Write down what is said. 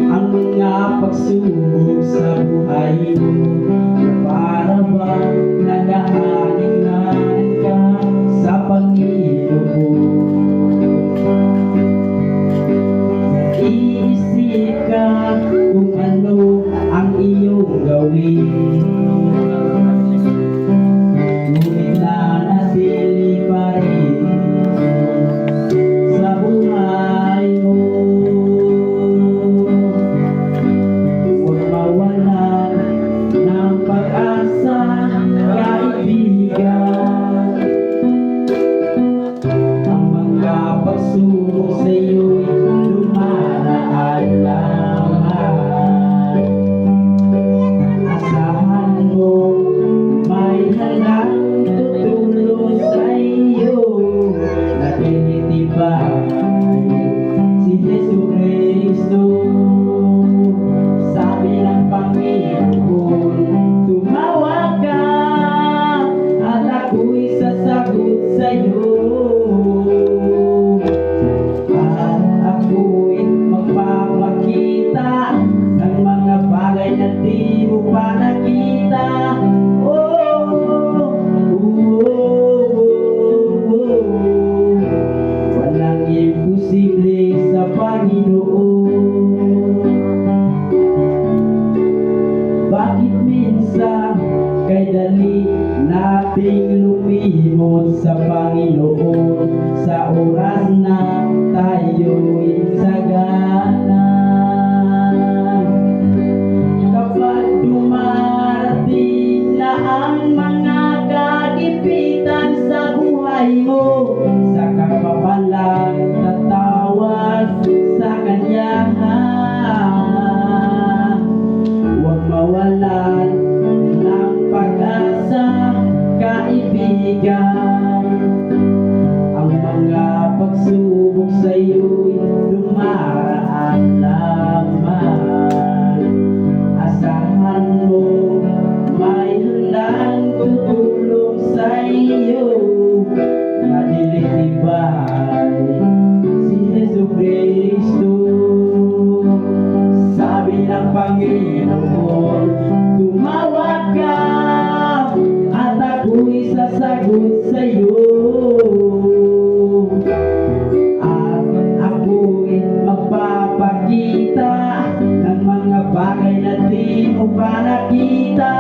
ang mga pagsubok sa buhay mo, na para bang nag-aalingan ka sa Panginoon. Iisip ka kung ano ang iyong gawin, ngunit nanatili pa rin sa buhay mo. Huwag mawalan ng pag-asa, kaibigan. Ang mga pagsubok sa iyo'y dumaraan lamang. Asahan mo may handang tutulong sa iyo, na tinitibay si Jesucristo. Sabi ng Panginoon, tumawag ka at ako'y sasagot sa iyo. At ako'y magpapakita ng mga bagay na di mo pa nakita. Walang imposible sa Panginoon. Bakit minsan kay dali nating lumimot sa Panginoon sa oras na tayo'y sagana? Kapag dumarating na ang mga kagipitan sa buhay mo, saka pa palang tatawag sa Kanya. Huwag mawalan ng pag-asa, kaibigan. Ang mga pagsubok sa iyo'y dumaraan lamang. Asahan mo may handang tutulong sa iyo, na dilitibay si Jesucristo. Sabi ng Panginoon, tumawag ka at ako'y sasagot sa iyo. At ako'y magpapakita ng mga bagay na di mo pa nakita.